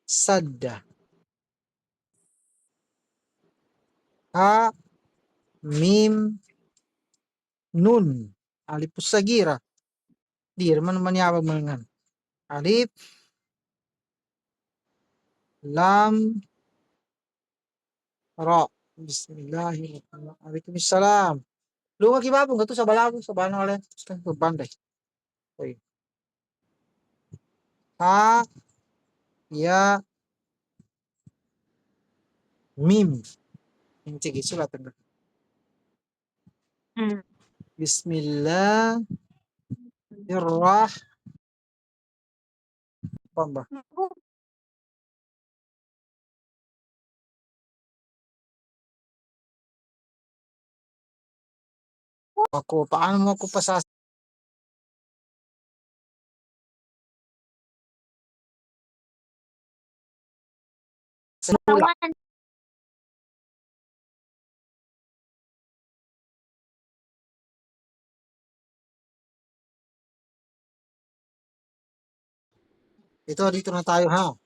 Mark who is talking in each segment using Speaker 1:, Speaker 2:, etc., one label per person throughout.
Speaker 1: Sadda. Ha, mim, nun. Alif sagira. Di man manyawag mangan. Alif, lam, ra. Bismillahirrahmanirrahim. Waalaikumsalam. Lumag ibabong gato sa balabong sa banang alin. Sa banday. Okay. Ha, ya, mim. Sige, sulatan na. Bismillahirrahmanirrahim. Pamba. Ako, paano mo ako pasasabi?
Speaker 2: Batawan.
Speaker 1: Ito, dito na tayo ha.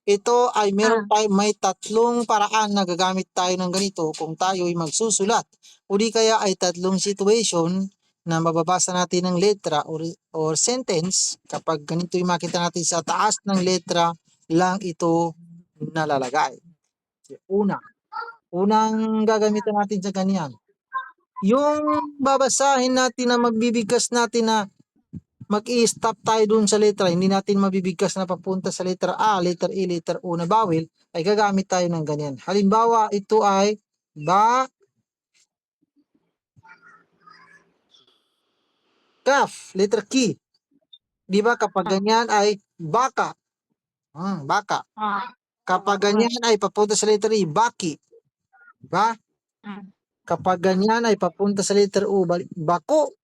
Speaker 1: Ito ay meron tayo, may tatlong paraan na gagamit tayo ng ganito kung tayo ay magsusulat. O di kaya ay tatlong situation na mababasa natin ng letra or sentence kapag ganito yung makita natin sa taas ng letra lang ito nalalagay. Unang gagamitan natin sa ganyan. Yung babasahin natin na magbibigkas natin na mag-i-stop tayo dun sa letra, hindi natin mabibigkas na papunta sa letra A, letter E, letter O na bawel, ay gagamit tayo ng ganyan. Halimbawa, ito ay kaf, letter K. Di ba kapag ganyan ay baka. Baka. Kapag ganyan ay papunta sa letter E, baki. Diba? Kapag ganyan ay papunta sa letter U, bako.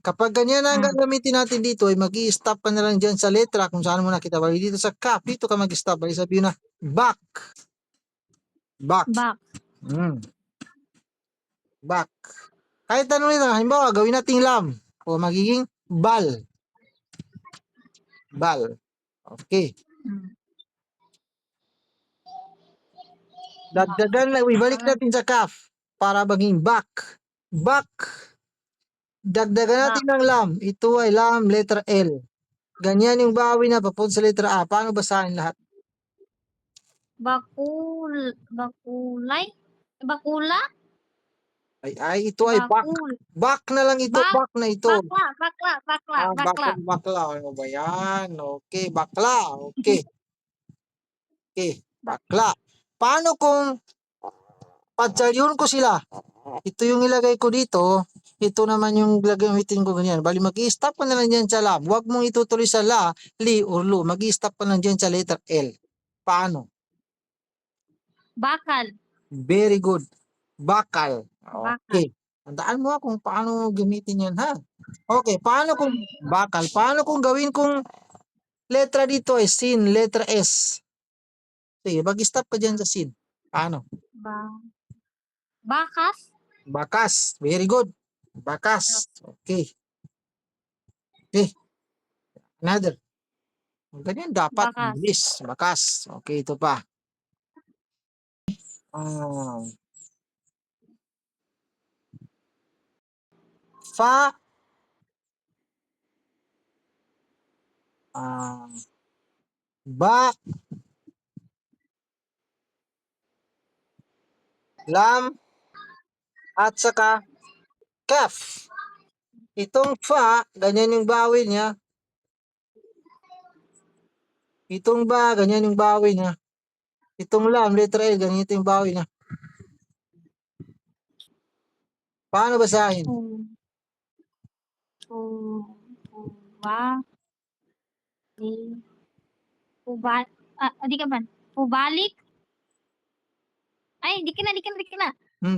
Speaker 1: Kapag ganyan ang gagamitin natin dito, ay mag-i-stop ka na lang dyan sa letra kung saan mo nakita. Bali dito sa kap, dito ka mag-stop. Bali sabihin na, back. Back. Back. Kahit ano nito, halimbawa, gawin natin lam. O magiging bal. Bal. Okay. Dagdagan lang, ibalik natin sa kaf para maging back. Back. Dagdagan natin ng lam. Ito ay lam, letter L. Ganyan yung bawi na papunta sa letra A. Paano basahin lahat?
Speaker 2: Bakulay? Bakula?
Speaker 1: Ay, ito ay back. Back na lang ito. Back na ito.
Speaker 2: Bakla.
Speaker 1: Bakla. Ano ba yan? Okay, bakla. Okay. Okay, bakla. Paano kung padsalyon ko sila? Ito yung ilagay ko dito. Ito naman yung gagamitin ko ganyan. Bali, mag-i-stop ka na lang dyan sa la. Huwag mong itutuloy sa la, li, or lu. Mag-i-stop ka lang dyan sa letter L. Paano?
Speaker 2: Bakal.
Speaker 1: Very good. Bakal. Okay. Tandaan mo kung paano gamitin yan, ha? Okay, paano kung bakal? Paano kung gawin kung letra dito ay sin, letra S? Sige, mag-stop ka dyan sa sin. Paano?
Speaker 2: Bakas.
Speaker 1: Bakas. Very good. Bakas. Okay. Okay. Another. Ganyan dapat.
Speaker 2: Bakas.
Speaker 1: Bilis. Bakas. Okay, ito pa. Fa. Ba. Lam. At saka kaf. Itong fa, ganyan yung bawil niya. Itong ba, ganyan yung bawil niya. Itong lam, letra L, ganito yung bawil niya. Paano basahin?
Speaker 2: Di ka man. Pubalik. Ay, di ka na.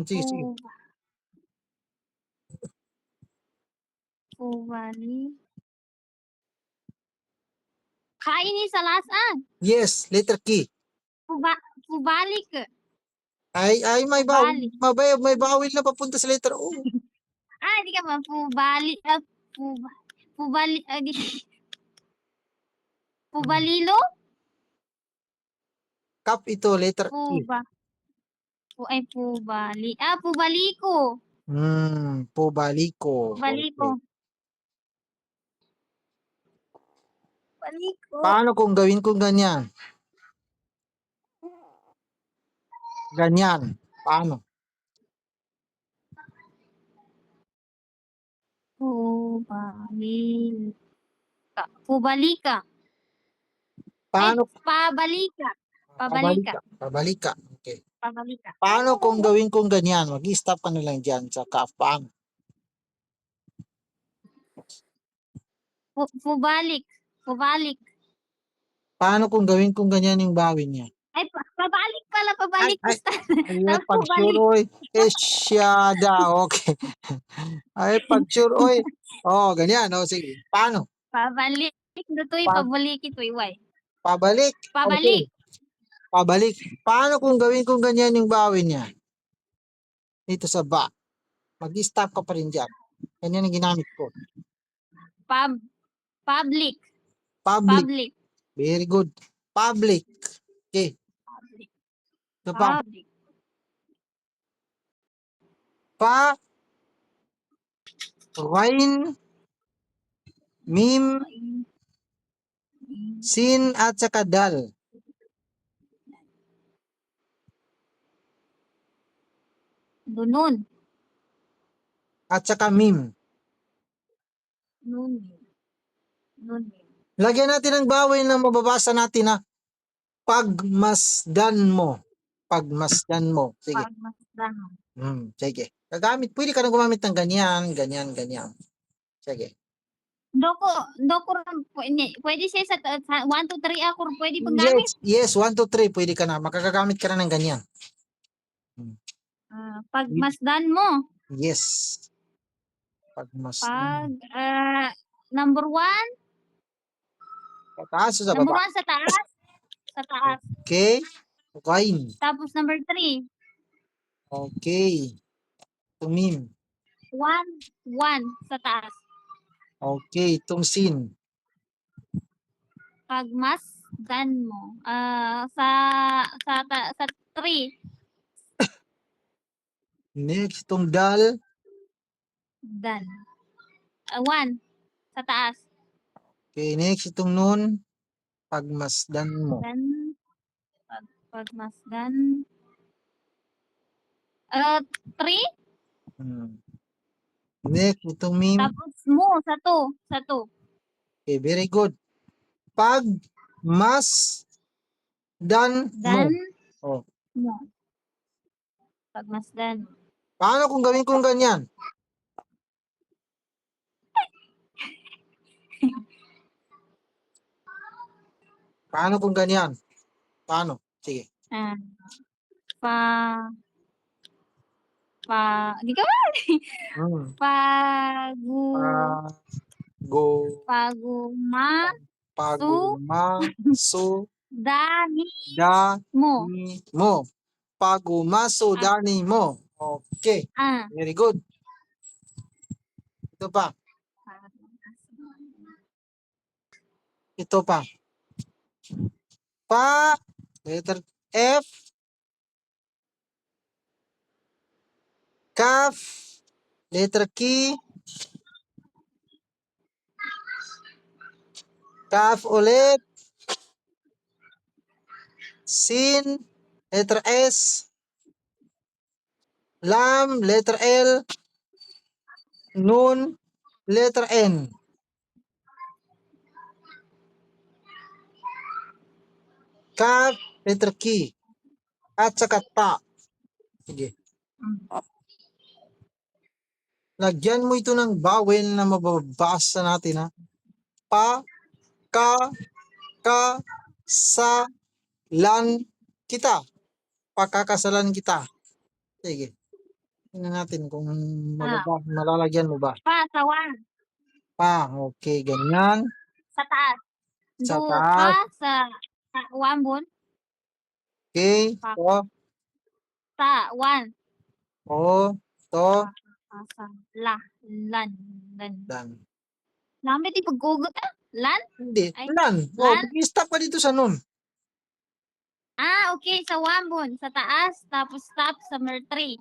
Speaker 1: Sige.
Speaker 2: Pubalik. Kaini sa lasan.
Speaker 1: Yes, letter K.
Speaker 2: Pubalik.
Speaker 1: Ay, may bawil. May bawil na papunta sa letter O.
Speaker 2: Di ka man. Pubalik. Pubalik. Pubalilo?
Speaker 1: Kaf ito, letter E.
Speaker 2: Puba. Ay, pubali. Pubaliko.
Speaker 1: Pubaliko.
Speaker 2: Baliko.
Speaker 1: Okay.
Speaker 2: Baliko.
Speaker 1: Paano kung gawin kong ganyan? Ganyan. Paano?
Speaker 2: Pubalika. Pubalika. Ay,
Speaker 1: Paano?
Speaker 2: pabalika. Pabalika.
Speaker 1: Pabalika. Pabalika. Okay.
Speaker 2: Pabalika.
Speaker 1: Paano kung gawin kong ganyan? Mag-stop ka na lang dyan sa kaf. Paano?
Speaker 2: Pubalik. Pubalik.
Speaker 1: Paano kung gawin kong ganyan yung bawin niya?
Speaker 2: Ay, pabalik pala.
Speaker 1: Ay,
Speaker 2: Pabalik.
Speaker 1: ay. Ay,
Speaker 2: Tapos
Speaker 1: pag sure,
Speaker 2: pubalik.
Speaker 1: oy. Esyada. Okay. Ay, pag sure, oy. Oh, ganyan. Oh, sige. Paano?
Speaker 2: Pabalik. Dutoy,
Speaker 1: Pa
Speaker 2: pabalik ito'y, way.
Speaker 1: pabalik. Okay.
Speaker 2: Pabalik.
Speaker 1: Pabalik. Paano kung gawin kong ganyan yung bawin niya? Dito sa ba. Mag-stop ka pa rin dyan. Ganyan ang ginamit ko.
Speaker 2: Public.
Speaker 1: Public.
Speaker 2: Public.
Speaker 1: Very good. Public. Okay.
Speaker 2: Public.
Speaker 1: Ito pa.
Speaker 2: Public.
Speaker 1: Pa. Rain. Mim. Sin at saka dal.
Speaker 2: Dunun.
Speaker 1: At saka mim.
Speaker 2: Nun. Nun.
Speaker 1: Lagyan natin ng bawin na mababasa natin na pagmasdan mo. Pagmasdan mo. Sige.
Speaker 2: Pagmasdan.
Speaker 1: Sige. Gagamit. Pwede ka na gumamit ng ganyan, ganyan, ganyan. Sige.
Speaker 2: Doko, pwede siya sa 1, 2, 3 ako, pwede pang gamit.
Speaker 1: Yes, 1, 2, 3. Pwede ka na. Makagagamit ka na ng ganyan.
Speaker 2: Pagmasdan mo.
Speaker 1: Yes. Pagmasdan.
Speaker 2: Number 1.
Speaker 1: Sa taas o sa
Speaker 2: Number
Speaker 1: baba?
Speaker 2: 1 sa taas. Sa taas.
Speaker 1: Okay. Kain.
Speaker 2: Tapos number 3.
Speaker 1: Okay. Tumim.
Speaker 2: 1 sa taas.
Speaker 1: Okay. Tungsin.
Speaker 2: Pagmasdan mo. Sa 3.
Speaker 1: Next, tungdal.
Speaker 2: Dan. 1 sa taas.
Speaker 1: Okay. Next, itong nun. Pagmasdan mo.
Speaker 2: Dan. Pagmasdan. 3.
Speaker 1: Next, itong mim.
Speaker 2: Tapos mo sa 2. Sa 2.
Speaker 1: Okay, very good. Pagmasdan mo.
Speaker 2: Dan.
Speaker 1: Oh.
Speaker 2: Mo. Pagmasdan.
Speaker 1: Paano kung gawin kong ganyan? Paano kung ganyan? Paano? Sige.
Speaker 2: Di ka ba?
Speaker 1: Pagumaso
Speaker 2: Dani
Speaker 1: mo.
Speaker 2: mo.
Speaker 1: Pagumaso dani mo. Okay. Very good. Ito pa. Ito pa. Letter F. Kaf. Letter K. Kaf ulit. Sin. Letter S. Lam. Letter L. Nun. Letter N. Kaf. Letter K. At saka ta. Sige. Lagyan mo ito ng bawel na mababasa natin ha. Pa, ka, sa, lan, kita. Pakakasalan kita. Sige. Tingnan natin kung malalagyan mo ba.
Speaker 2: Pa, sa 1.
Speaker 1: Pa, okay, ganyan.
Speaker 2: Sa taas.
Speaker 1: Sa taas.
Speaker 2: Pa, sa 1 bun.
Speaker 1: Okay. O.
Speaker 2: Sa 1.
Speaker 1: O. To.
Speaker 2: Lan.
Speaker 1: Dan.
Speaker 2: Lamit ipaggugot Lan?
Speaker 1: Hindi.
Speaker 2: Ay,
Speaker 1: Lan. O, stop ka dito sa nun.
Speaker 2: Okay. Sa 1 bun, sa taas, tapos stop sa number 3.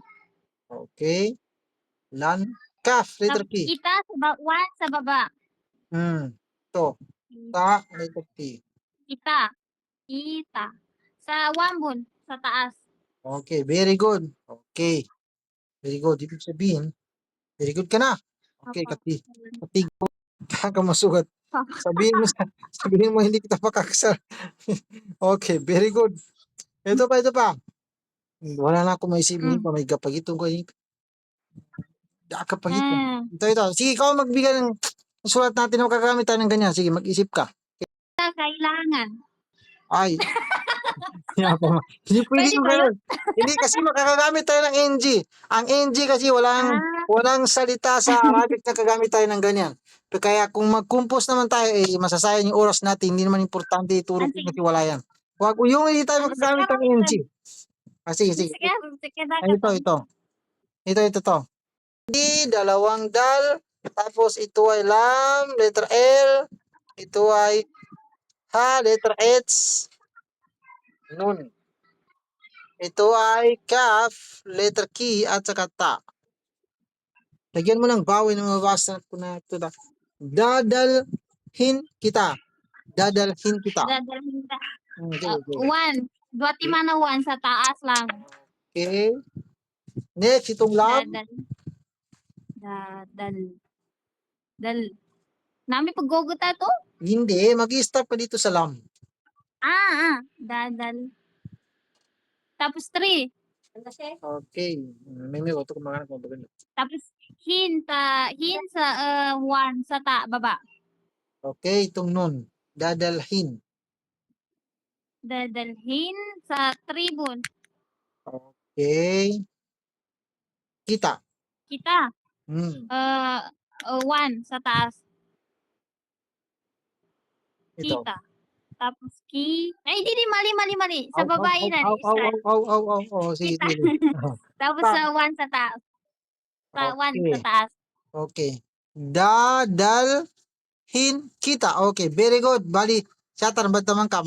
Speaker 1: Okay. Lan, kaf, letter
Speaker 2: Tapos
Speaker 1: K.
Speaker 2: kita sa 1 sa baba.
Speaker 1: To, ta, letter T.
Speaker 2: Kita. Kita. Sa 1 bun, sa taas.
Speaker 1: Okay, very good. Okay, very good. Ibig sabihin, very good ka na. Okay,
Speaker 2: Opo.
Speaker 1: katigo ka masugat. Sabihin mo hindi kita pakakasal. Okay, very good. Ito pa. Wala na akong maisip
Speaker 2: Mm.
Speaker 1: pa may kapagitong ko yung kapagitong.
Speaker 2: Ah,
Speaker 1: Ito. Sige, ikaw magbigay ng sulat natin o gagamit tayo ng ganyan. Sige, mag-isip ka.
Speaker 2: kailangan.
Speaker 1: Ay, hindi pwede
Speaker 2: Pwede
Speaker 1: yung
Speaker 2: ba yun?
Speaker 1: ganun. Hindi kasi makakagamit tayo ng NG. Ang NG kasi
Speaker 2: Ah,
Speaker 1: walang salita sa Arabic na kagamit tayo ng ganyan. Kaya kung mag-compose naman tayo, masasayang yung oras natin. Hindi naman importante ituro ko
Speaker 2: sige.
Speaker 1: kasi wala yan. Wag yung hindi tayo
Speaker 2: Sige,
Speaker 1: makagamit ng NG. Sige.
Speaker 2: sige, sige,
Speaker 1: Ay, ito. Ito. Di, dalawang dal, tapos ito ay lam, letter L, ito ay ha, letter H, nun. Ito ay kaf, letter K, at saka ta. Lagyan mo ng bawin na mabasa ko na ito na. Dadalhin kita. Dadalhin kita.
Speaker 2: dadalhin ka.
Speaker 1: Okay.
Speaker 2: 1. Duwati mana 1 sa taas lang.
Speaker 1: Okay. Next, itong lam.
Speaker 2: Dal. Nami pagguguta to?
Speaker 1: Hindi, mag-i-stop ka dito sa lam.
Speaker 2: Dadal. Tapos 3.
Speaker 1: Okay. May wato kumakan ko bagay.
Speaker 2: Tapos hin sa 1 sa baba.
Speaker 1: Okay, itong nun. Dadalhin.
Speaker 2: Dadalhin sa 3 bun.
Speaker 1: Okay. Kita.
Speaker 2: Kita.
Speaker 1: Hmm.
Speaker 2: 1 sa taas.
Speaker 1: Ito.
Speaker 2: Kita. Tapos ay di mali. Sa babae na start.
Speaker 1: Sige,
Speaker 2: Kita.
Speaker 1: sige.
Speaker 2: Tapos sa 1 sa taas. Sa 1 sa
Speaker 1: Okay.
Speaker 2: taas.
Speaker 1: Okay. Dadalhin kita. Okay, very good. Bali, siya tarbat naman ka.